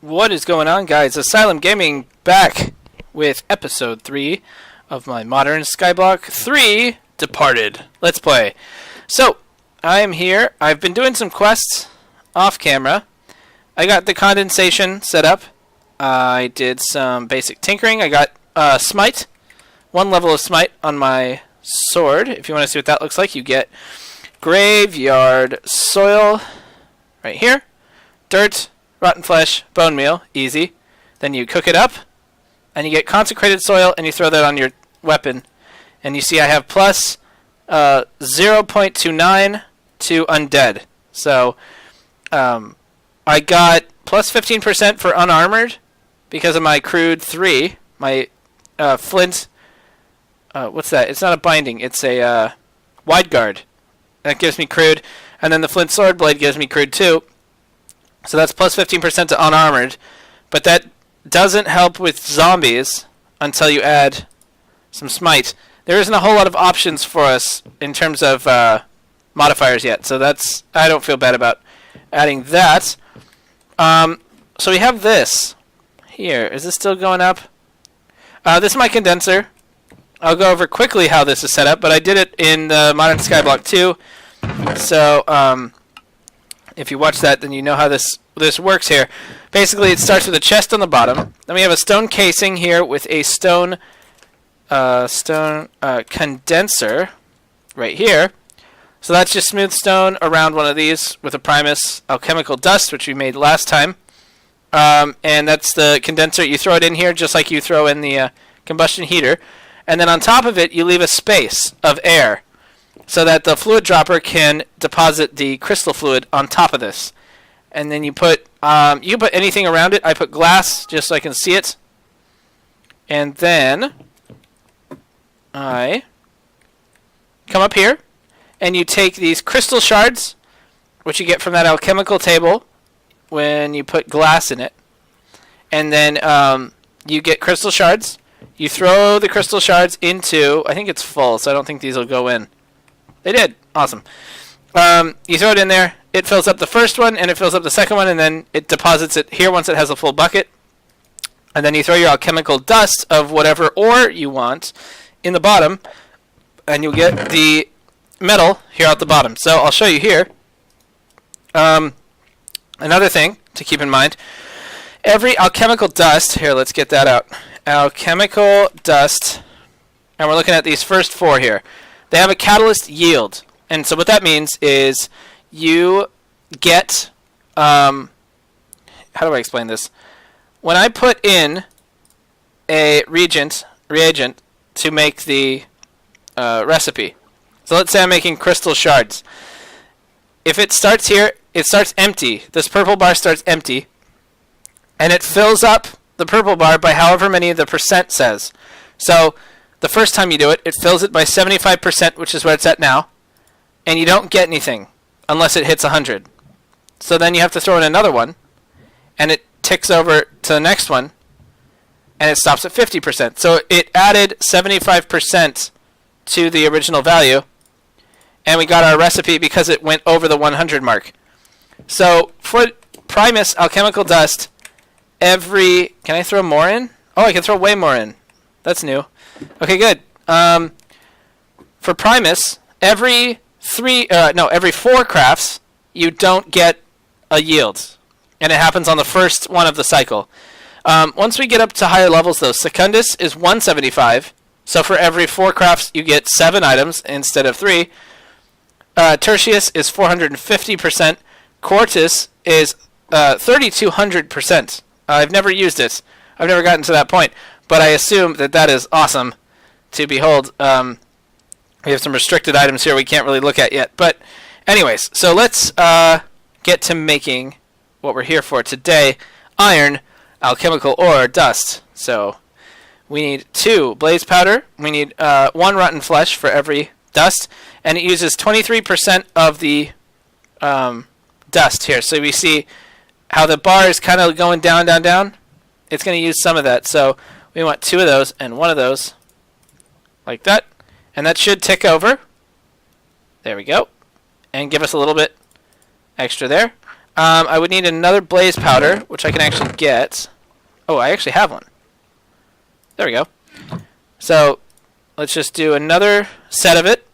What is going on, guys? Acylumgaming back with episode 3 of my modern Skyblock 3 Departed Let's Play. So, I am here. I've been doing some quests off camera. I got the condensation set up. I did some basic tinkering. I got smite. 1 level of smite on my sword. If you want to see what that looks like, you get graveyard soil right here. Dirt. Rotten flesh, bone meal, easy. Then you cook it up, and you get consecrated soil, and you throw that on your weapon. And you see I have plus 0.29 to undead. So I got plus 15% for unarmored because of my crude 3. My flint, what's that? It's not a binding, it's a wide guard. That gives me crude. And then the flint sword blade gives me crude 2. So that's plus 15% to unarmored, but that doesn't help with zombies until you add some smite. There isn't a whole lot of options for us in terms of modifiers yet, so that's I don't feel bad about adding that. So we have this here. Is this still going up? This is my condenser. I'll go over quickly how this is set up, but I did it in the modern Skyblock 2. So if you watch that, then you know how this works here. Basically, it starts with a chest on the bottom. Then we have a stone casing here with a stone condenser right here. So that's just smooth stone around one of these with a Primus alchemical dust, which we made last time. And that's the condenser. You throw it in here just like you throw in the combustion heater. And then on top of it, you leave a space of air, so that the fluid dropper can deposit the crystal fluid on top of this. And then you put you can put anything around it. I put glass just so I can see it. And then I come up here and you take these crystal shards, which you get from that alchemical table when you put glass in it. And then you get crystal shards. You throw the crystal shards into, I think it's full, so I don't think these will go in. They did. Awesome. You throw it in there. It fills up the first one, and it fills up the second one, and then it deposits it here once it has a full bucket. And then you throw your alchemical dust of whatever ore you want in the bottom, and you'll get the metal here at the bottom. So I'll show you here. Another thing to keep in mind, every alchemical dust, here, let's get that out. Alchemical dust, and we're looking at these first 4 here. They have a catalyst yield. And so what that means is you get, how do I explain this? When I put in a reagent to make the recipe, so let's say I'm making crystal shards. If it starts here, it starts empty. This purple bar starts empty, and it fills up the purple bar by however many the percent says. So the first time you do it, it fills it by 75%, which is where it's at now, and you don't get anything unless it hits 100. So then you have to throw in another one, and it ticks over to the next one, and it stops at 50%. So it added 75% to the original value, and we got our recipe because it went over the 100 mark. So for Primus alchemical dust, can I throw more in? Oh, I can throw way more in. That's new. Okay, good. For Primus, every 4 crafts, you don't get a yield, and it happens on the first one of the cycle. Once we get up to higher levels, though, Secundus is 175, so for every 4 crafts, you get 7 items instead of 3. Tertius is 450%. Quartus is 3,200%. I've never used it. I've never gotten to that point, but I assume that is awesome to behold. We have some restricted items here we can't really look at yet. But anyways, so let's get to making what we're here for today, iron, alchemical ore, dust. So we need 2 blaze powder. We need 1 rotten flesh for every dust. And it uses 23% of the dust here. So we see how the bar is kind of going down, down, down. It's going to use some of that. So we want 2 of those and 1 of those, like that. And that should tick over. There we go. And give us a little bit extra there. I would need another blaze powder, which I can actually get. Oh, I actually have one. There we go. So let's just do another set of it,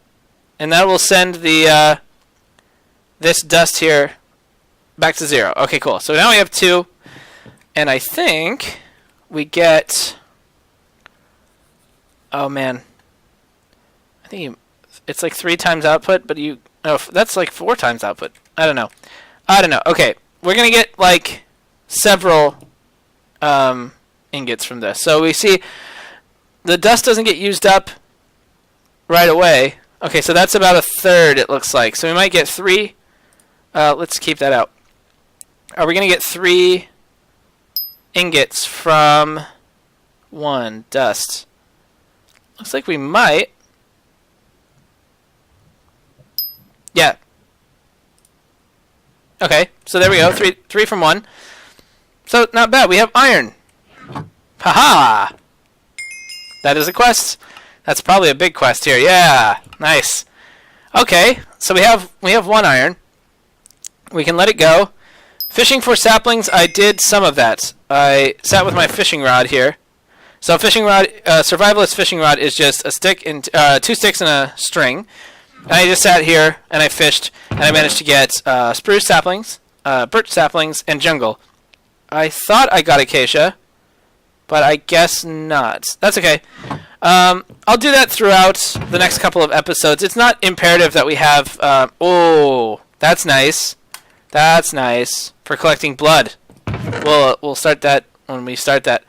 and that will send the this dust here back to 0. Okay, cool. So now we have 2, and I think we get. Oh man, I think it's like 3 times output, but that's like 4 times output. I don't know. Okay, we're gonna get like several ingots from this. So we see the dust doesn't get used up right away. Okay, so that's about 1/3, it looks like. So we might get 3. Let's keep that out. Are we gonna get 3 ingots from 1 dust? Looks like we might. Yeah. Okay, so there we go. 3 from 1. So not bad. We have iron. Haha! That is a quest. That's probably a big quest here. Yeah, nice. Okay, so we have 1 iron. We can let it go. Fishing for saplings. I did some of that. I sat with my fishing rod here. So fishing rod, survivalist fishing rod is just a stick and 2 sticks and a string. And I just sat here and I fished, and I managed to get spruce saplings, birch saplings, and jungle. I thought I got acacia, but I guess not. That's okay. I'll do that throughout the next couple of episodes. It's not imperative that we have. Oh, that's nice. That's nice for collecting blood. We'll start that when we start that.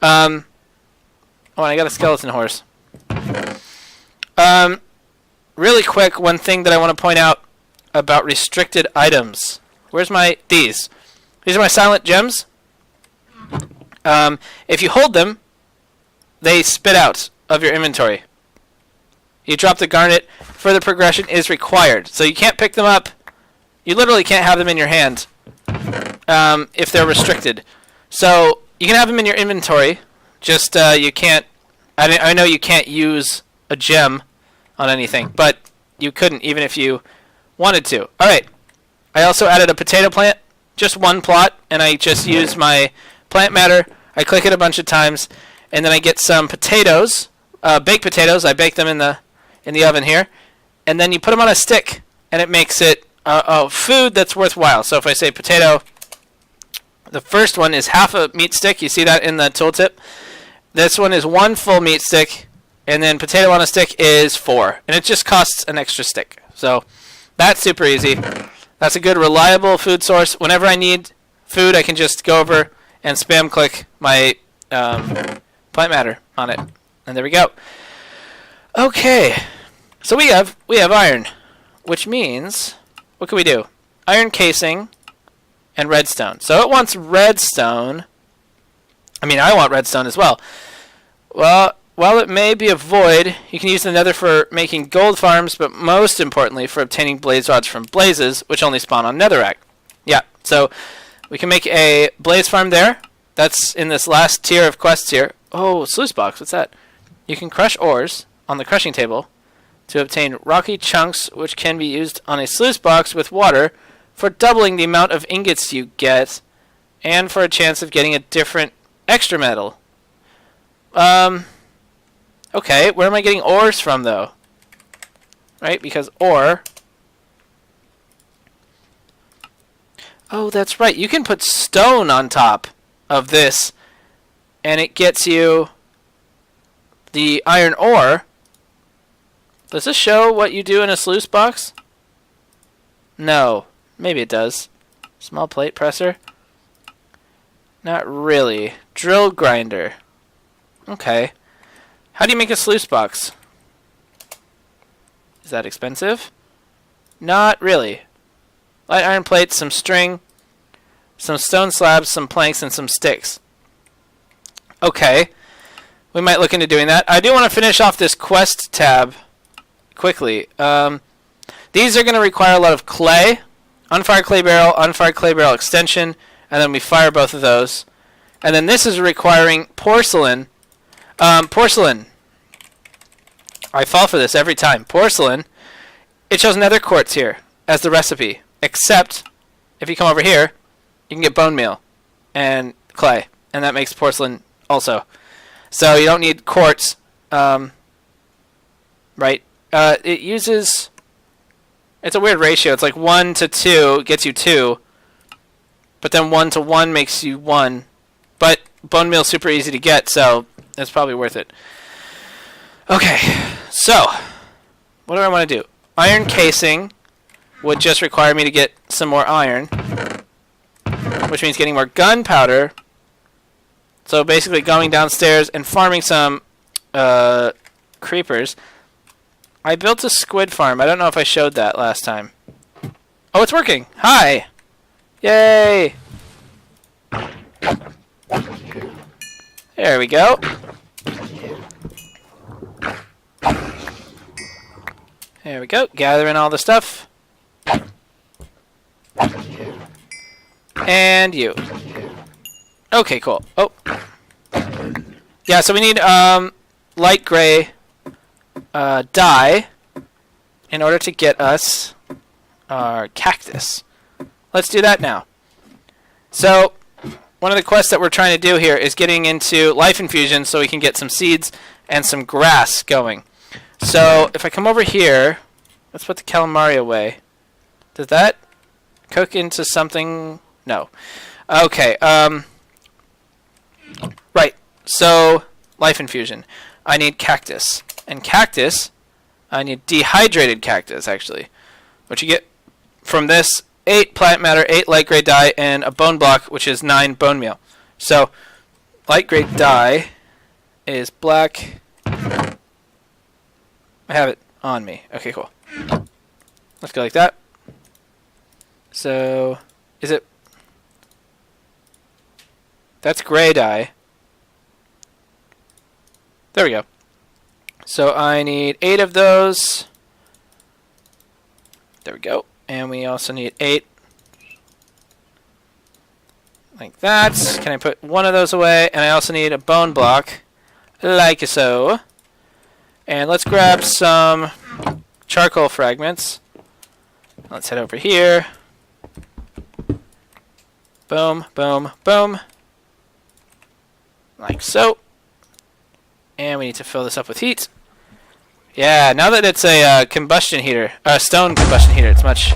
Oh, and I got a skeleton horse. Really quick, one thing that I want to point out about restricted items. Where's my... These are my silent gems. If you hold them, they spit out of your inventory. You drop the garnet, further progression is required. So you can't pick them up. You literally can't have them in your hand if they're restricted. So you can have them in your inventory. Just you can't... I know you can't use a gem on anything, but you couldn't even if you wanted to. Alright, I also added a potato plant, just 1 plot, and I just use my plant matter. I click it a bunch of times, and then I get some potatoes, baked potatoes. I bake them in the oven here, and then you put them on a stick, and it makes it food that's worthwhile. So if I say potato, the first one is half a meat stick. You see that in the tooltip. This one is 1 full meat stick. And then potato on a stick is 4. And it just costs an extra stick. So that's super easy. That's a good reliable food source. Whenever I need food, I can just go over and spam click my plant matter on it. And there we go. Okay. So we have iron. Which means, what can we do? Iron casing and redstone. So it wants redstone. I mean, I want redstone as well. Well... While it may be a void, you can use the nether for making gold farms, but most importantly for obtaining blaze rods from blazes, which only spawn on netherrack. Yeah, so we can make a blaze farm there. That's in this last tier of quests here. Oh, Sluice Box, what's that? You can crush ores on the crushing table to obtain rocky chunks, which can be used on a Sluice Box with water for doubling the amount of ingots you get, and for a chance of getting a different extra metal. Okay, where am I getting ores from, though? Right, because ore... Oh, that's right. You can put stone on top of this, and it gets you the iron ore. Does this show what you do in a sluice box? No. Maybe it does. Small plate presser? Not really. Drill grinder. Okay. How do you make a sluice box? Is that expensive? Not really. Light iron plates, some string, some stone slabs, some planks, and some sticks. Okay. We might look into doing that. I do want to finish off this quest tab quickly. These are going to require a lot of clay. Unfired clay barrel extension, and then we fire both of those. And then this is requiring porcelain. Porcelain. I fall for this every time. Porcelain. It shows nether quartz here as the recipe, except if you come over here, you can get bone meal and clay, and that makes porcelain also. So you don't need quartz, right? It uses... It's a weird ratio. It's like 1 to 2 gets you 2, but then 1 to 1 makes you 1. But bone meal is super easy to get, so it's probably worth it. Okay, so what do I want to do? Iron casing would just require me to get some more iron, which means getting more gunpowder. So basically going downstairs and farming some creepers. I built a squid farm. I don't know if I showed that last time. Oh, it's working. Hi. Yay. There we go. There we go. Gathering all the stuff. And you. Okay, cool. Oh. Yeah, so we need light gray dye in order to get us our cactus. Let's do that now. So one of the quests that we're trying to do here is getting into life infusion so we can get some seeds and some grass going. So if I come over here, let's put the calamari away. Does that cook into something? No. Okay. Right. So life infusion. I need cactus. And cactus, I need dehydrated cactus, actually. Which you get from this 8 plant matter, 8 light gray dye, and a bone block, which is 9 bone meal. So, light gray dye is black. I have it on me. Okay, cool. Let's go like that. So, is it... That's gray dye. There we go. So I need 8 of those. There we go. And we also need 8. Like that. Can I put 1 of those away? And I also need a bone block. Like so. And let's grab some charcoal fragments. Let's head over here. Boom, boom, boom. Like so. And we need to fill this up with heat. Yeah, now that it's a combustion heater, a stone combustion heater, it's much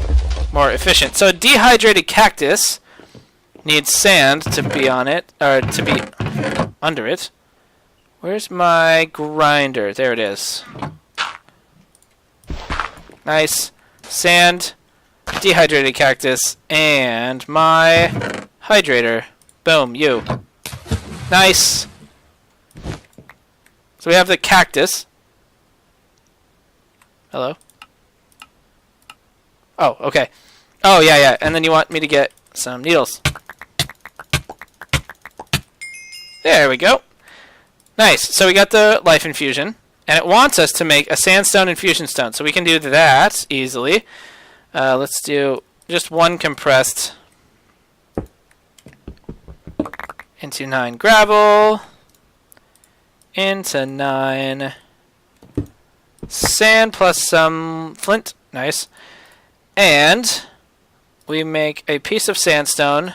more efficient. So a dehydrated cactus needs sand to be on it, or to be under it. Where's my grinder? There it is. Nice. Sand, dehydrated cactus, and my hydrator. Boom, you. Nice. So we have the cactus. Hello? Oh, okay. Oh, yeah, yeah. And then you want me to get some needles. There we go. Nice. So we got the life infusion. And it wants us to make a sandstone infusion stone. So we can do that easily. Let's do just 1 compressed into 9 gravel. Into 9 sand plus some flint. Nice. And we make a piece of sandstone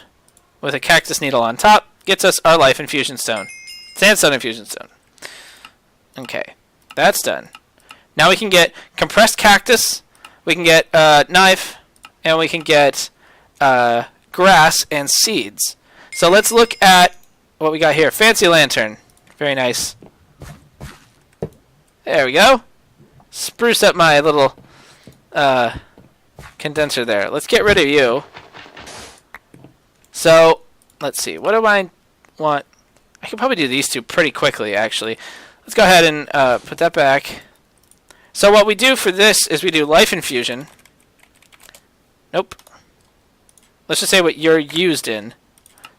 with a cactus needle on top. Gets us our life infusion stone. Sandstone infusion stone. Okay. That's done. Now we can get compressed cactus. We can get knife. And we can get grass and seeds. So let's look at what we got here. Fancy lantern. Very nice. There we go. Spruce up my little condenser there. Let's get rid of you. So, let's see. What do I want? I can probably do these two pretty quickly, actually. Let's go ahead and put that back. So what we do for this is we do life infusion. Nope. Let's just say what you're used in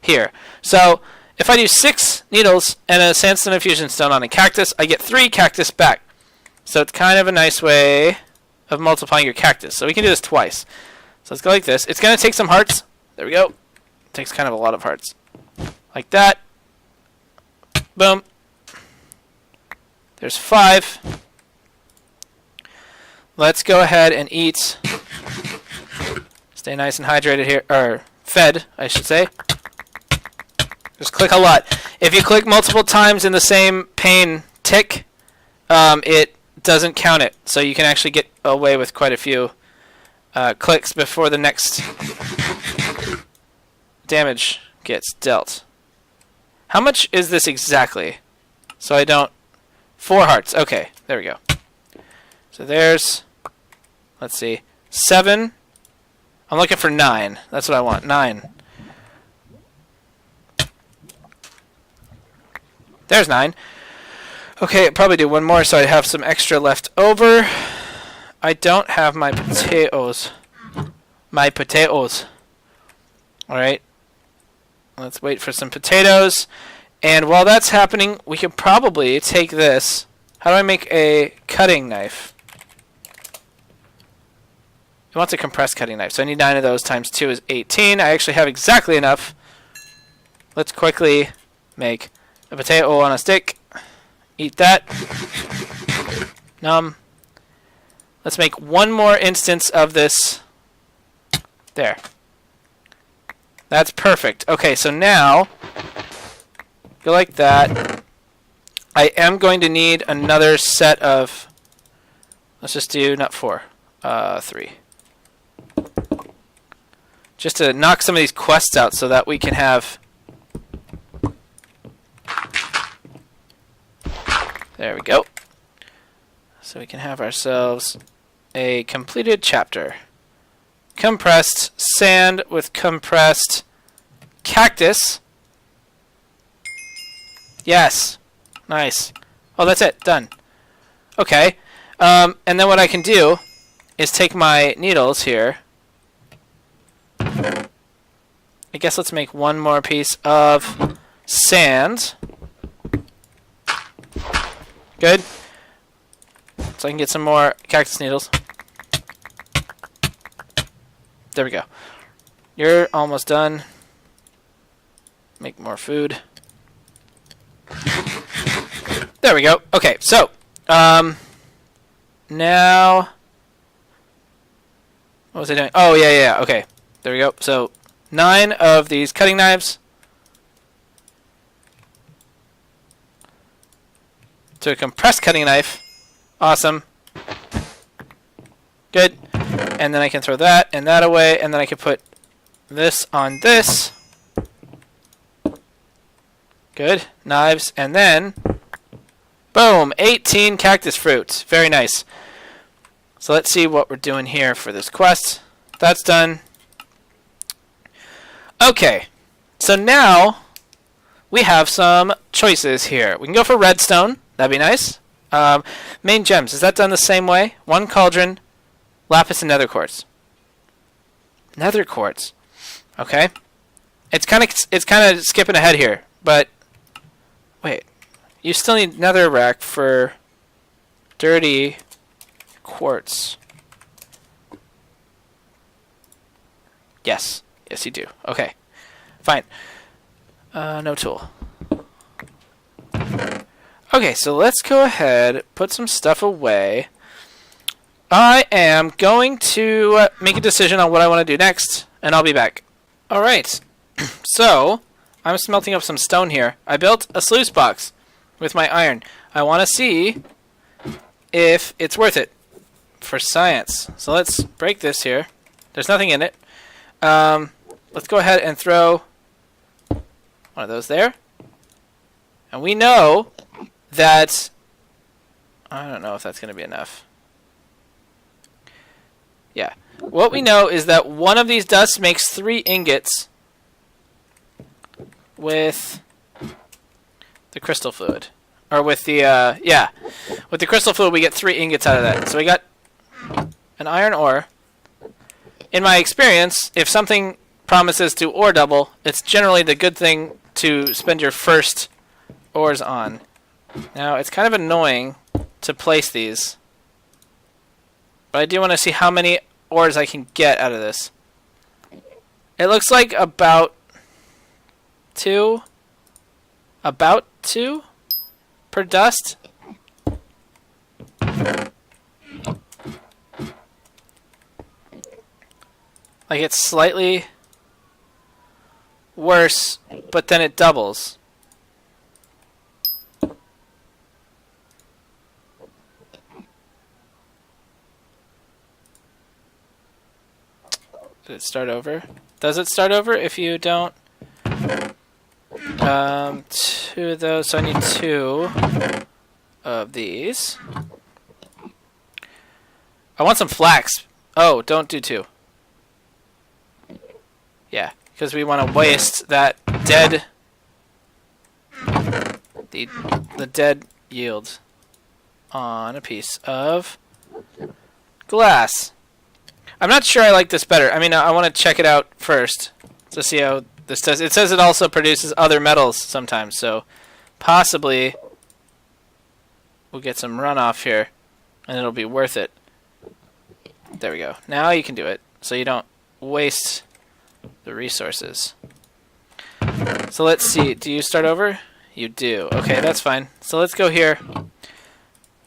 here. So, if I do 6 needles and a sandstone infusion stone on a cactus, I get 3 cactus back. So it's kind of a nice way of multiplying your cactus. So we can do this twice. So let's go like this. It's going to take some hearts. There we go. It takes kind of a lot of hearts. Like that. Boom. There's 5. Let's go ahead and eat Stay nice and hydrated here, or fed, I should say. Just click a lot. If you click multiple times in the same pane tick, it doesn't count it. So you can actually get away with quite a few clicks before the next damage gets dealt. How much is this exactly? So I don't... 4 hearts. Okay, there we go. So there's... Let's see. 7. I'm looking for 9. That's what I want. 9. There's 9. Okay, probably do one more so I have some extra left over. I don't have my potatoes. My potatoes. Alright. Let's wait for some potatoes. And while that's happening, we can probably take this. How do I make a cutting knife? I want a compressed cutting knife. So I need 9 of those times 2 is 18. I actually have exactly enough. Let's quickly make a potato on a stick. Eat that. Num. Let's make one more instance of this. There. That's perfect. Okay, so now, go like that. I am going to need another set of, let's just do, not 4, 3. Just to knock some of these quests out so that we can have... There we go. So we can have ourselves a completed chapter. Compressed sand with compressed cactus. Yes. Nice. Oh, that's it. Done. Okay. And then what I can do is take my needles here. I guess let's make one more piece of sand. Good. So I can get some more cactus needles. There we go. You're almost done. Make more food. There we go. Okay, so now what was I doing? Oh yeah. Okay, there we go. So 9 of these cutting knives to a compressed cutting knife. Awesome. Good. And then I can throw that and that away, and then I can put this on this. Good. Knives, and then boom, 18 cactus fruits. Very nice. So let's see what we're doing here for this quest. That's done. Okay. So now we have some choices here. We can go for redstone. That'd be nice. Main gems. Is that done the same way? 1 cauldron, lapis, and nether quartz. Nether quartz. Okay. It's kind of skipping ahead here, but wait. You still need nether rack for dirty quartz. Yes. Yes, you do. Okay. Fine. No tool. Okay, so let's go ahead, put some stuff away. I am going to make a decision on what I want to do next, and I'll be back. Alright, so I'm smelting up some stone here. I built a sluice box with my iron. I want to see if it's worth it for science. So let's break this here. There's nothing in it. Let's go ahead and throw one of those there. And we know that... I don't know if that's going to be enough. Yeah. What we know is that one of these dusts makes 3 ingots with the crystal fluid. Or with the, yeah. With the crystal fluid, we get 3 ingots out of that. So we got an iron ore. In my experience, if something promises to ore double, it's generally the good thing to spend your first ores on. Now, it's kind of annoying to place these, but I do want to see how many ores I can get out of this. It looks like about 2 per dust. Like it's slightly worse, but then it doubles. Did it start over? Does it start over if you don't? Two of those, so I need 2 of these. I want some flax. Oh, don't do 2. Yeah, because we want to waste that dead, the dead yield on a piece of glass. I'm not sure I like this better. I mean, I want to check it out first to see how this does. It says it also produces other metals sometimes, so possibly we'll get some runoff here, and it'll be worth it. There we go. Now you can do it, so you don't waste the resources. So let's see. Do you start over? You do. Okay, that's fine. So let's go here.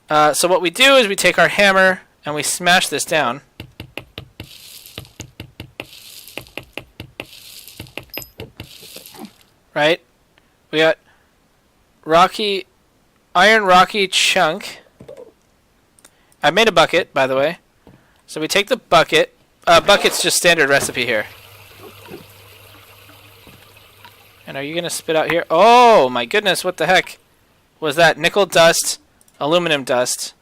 So what we do is we take our hammer and we smash this down. Right? We got iron rocky chunk. I made a bucket, by the way. So we take the bucket. Bucket's just standard recipe here. And are you going to spit out here? Oh, my goodness, what the heck was that? Nickel dust, aluminum dust.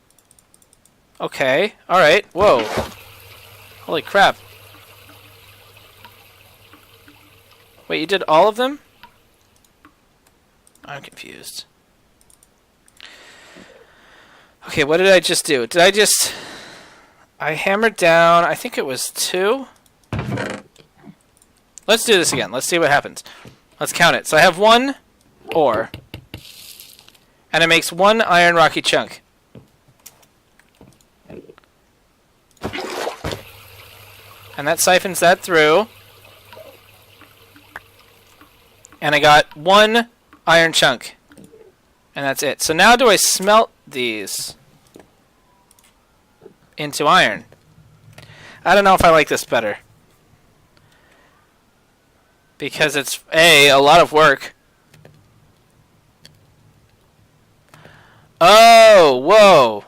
Okay, alright, whoa. Holy crap. Wait, you did all of them? I'm confused. Okay, what did I just do? I hammered down, I think it was 2. Let's do this again. Let's see what happens. Let's count it. So I have 1 ore. And it makes 1 iron rocky chunk. And that siphons that through. And I got 1 iron chunk. And that's it. So now do I smelt these into iron? I don't know if I like this better. Because it's, a lot of work. Oh, whoa.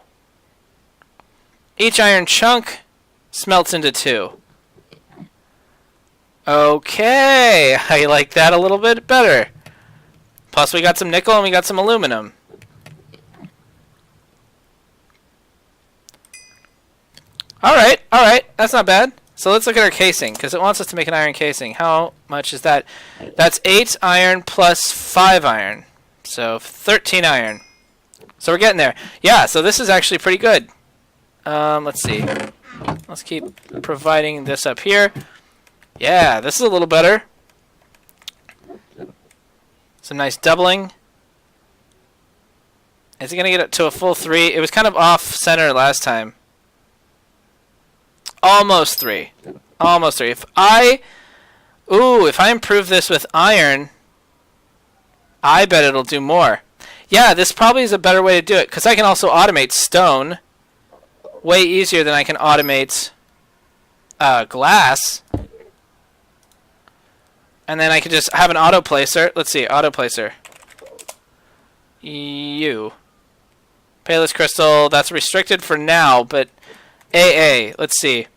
Each iron chunk smelts into 2. Okay, I like that a little bit better. Plus we got some nickel and we got some aluminum. Alright, that's not bad. So let's look at our casing, because it wants us to make an iron casing. How much is that? That's 8 iron plus 5 iron. So 13 iron. So we're getting there. Yeah, so this is actually pretty good. Let's see. Let's keep providing this up here. Yeah, this is a little better. Some nice doubling. Is it going to get it to a full 3? It was kind of off-center last time. Almost 3. Almost 3. If I improve this with iron, I bet it'll do more. Yeah, this probably is a better way to do it, because I can also automate stone way easier than I can automate glass. And then I can just have an auto placer. Let's see, auto placer. Payless crystal, that's restricted for now, but let's see.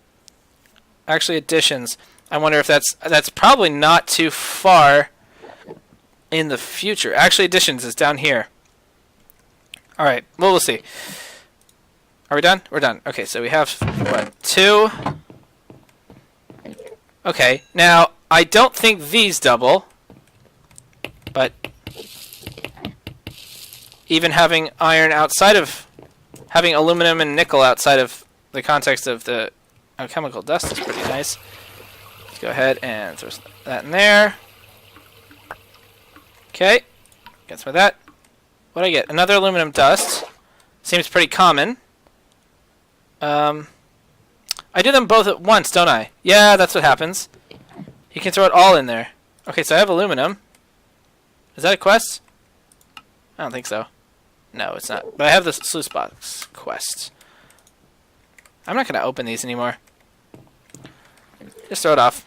Actually, additions. I wonder if that's probably not too far in the future. Actually, additions is down here. All right, well, we'll see. Are we done? We're done. Okay, so we have, what, 2? Okay, now, I don't think these double, but even having iron outside of, having aluminum and nickel outside of the context of the chemical dust is pretty nice. Let's go ahead and throw that in there. Okay, get some of that. What do I get? Another aluminum dust. Seems pretty common. I do them both at once, don't I? Yeah, that's what happens. You can throw it all in there. Okay, so I have aluminum. Is that a quest? I don't think so. No, it's not. But I have the Sluice Box quest. I'm not going to open these anymore. Just throw it off.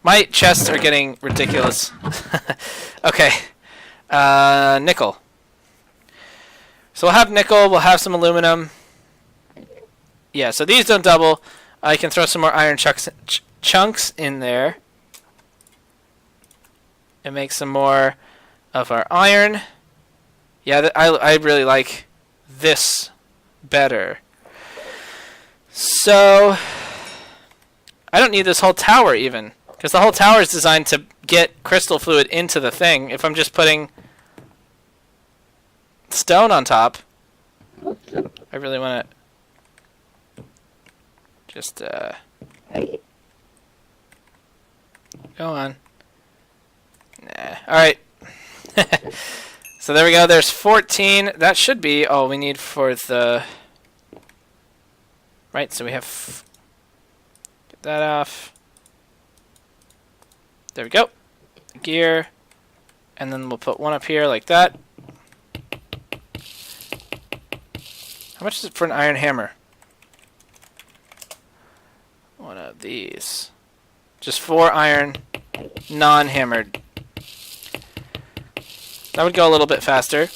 My chests are getting ridiculous. Okay. Nickel. So we'll have nickel. We'll have some aluminum. Yeah, so these don't double. I can throw some more iron chunks in there. And make some more of our iron. Yeah, I really like this better. So, I don't need this whole tower even. Because the whole tower is designed to get crystal fluid into the thing. If I'm just putting stone on top, I really want to just go on. Nah. Alright. So there we go. There's 14. That should be all we need for the... Right, so we have... Get that off. There we go. Gear. And then we'll put one up here like that. How much is it for an iron hammer? One of these. Just 4 iron, non-hammered. That would go a little bit faster.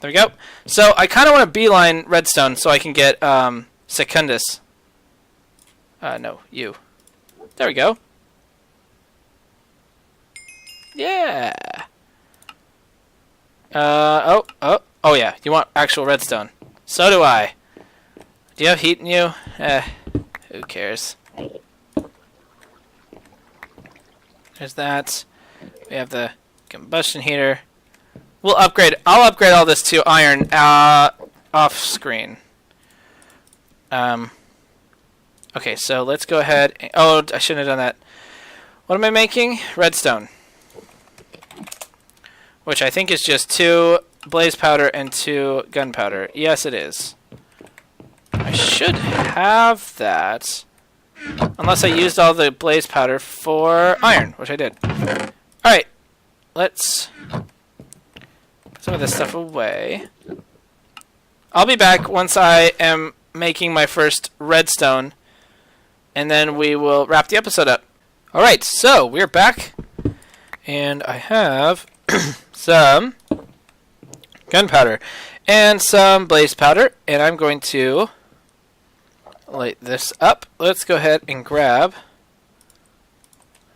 There we go. So I kind of want to beeline redstone so I can get Secundus. No, you. There we go. Yeah. Oh yeah. You want actual redstone? So do I. Do you have heat in you? Who cares? There's that. We have the combustion heater. We'll upgrade. I'll upgrade all this to iron off screen. Okay, so let's go ahead. Oh, I shouldn't have done that. What am I making? Redstone. Which I think is just 2 blaze powder and 2 gunpowder. Yes, it is. I should have that. Unless I used all the blaze powder for iron, which I did. Alright. Let's put some of this stuff away. I'll be back once I am making my first redstone. And then we will wrap the episode up. Alright, so we're back. And I have some gunpowder and some blaze powder. And I'm going to light this up. Let's go ahead and grab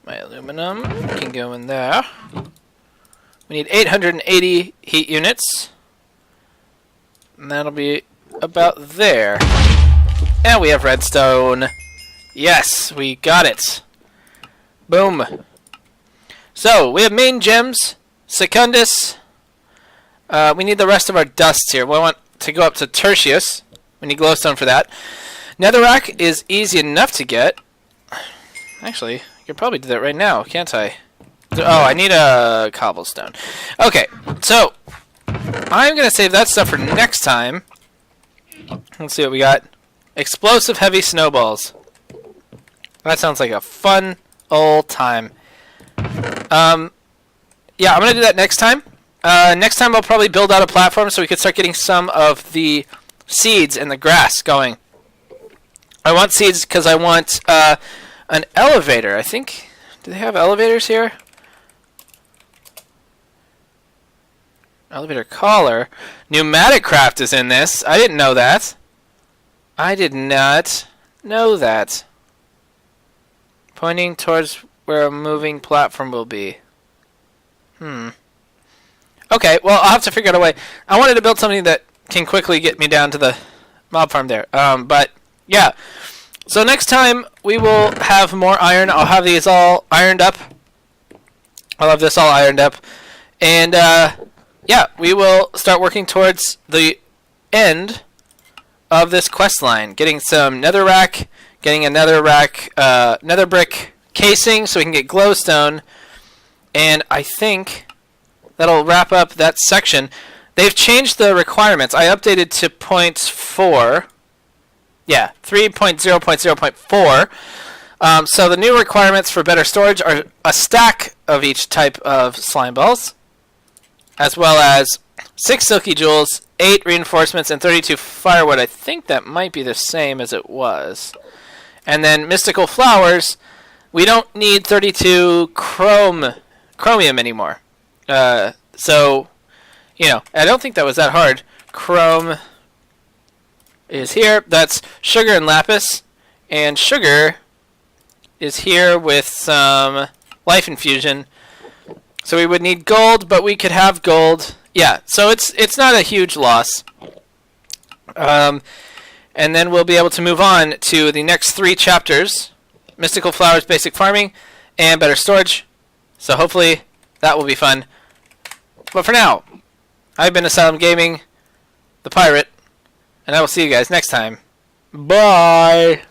my aluminum. Can go in there. We need 880 heat units. And that'll be about there. And we have redstone. Yes, we got it. Boom. So, we have main gems, Secundus. We need the rest of our dusts here. We want to go up to Tertius. We need glowstone for that. Netherrack is easy enough to get. Actually, I could probably do that right now, can't I? Oh, I need a cobblestone. Okay, so I'm going to save that stuff for next time. Let's see what we got. Explosive heavy snowballs. That sounds like a fun old time. Yeah, I'm going to do that next time. Next time I'll probably build out a platform so we can start getting some of the seeds and the grass going. I want seeds because I want an elevator. I think... Do they have elevators here? Elevator collar. Pneumatic craft is in this. I didn't know that. I did not know that. Pointing towards where a moving platform will be. Okay, well, I'll have to figure out a way. I wanted to build something that can quickly get me down to the mob farm there. But, yeah. So next time, we will have more iron. I'll have these all ironed up. I'll have this all ironed up. And, yeah, we will start working towards the end of this quest line. Getting some netherrack, getting a nether brick casing so we can get glowstone. And I think that'll wrap up that section. They've changed the requirements. I updated to 0.4. Yeah, 3.0.0.4. So the new requirements for better storage are a stack of each type of slime balls, as well as 6 silky jewels, 8 reinforcements and 32 firewood. I think that might be the same as it was. And then mystical flowers, we don't need 32 chromium anymore. So, you know, I don't think that was that hard. Chrome is here. That's sugar and lapis. And sugar is here with some life infusion. So we would need gold, but we could have gold. Yeah, so it's not a huge loss. And then we'll be able to move on to the next 3 chapters. Mystical Flowers, Basic Farming, and Better Storage. So hopefully that will be fun. But for now, I've been Acylumgaming, the pirate, and I will see you guys next time. Bye!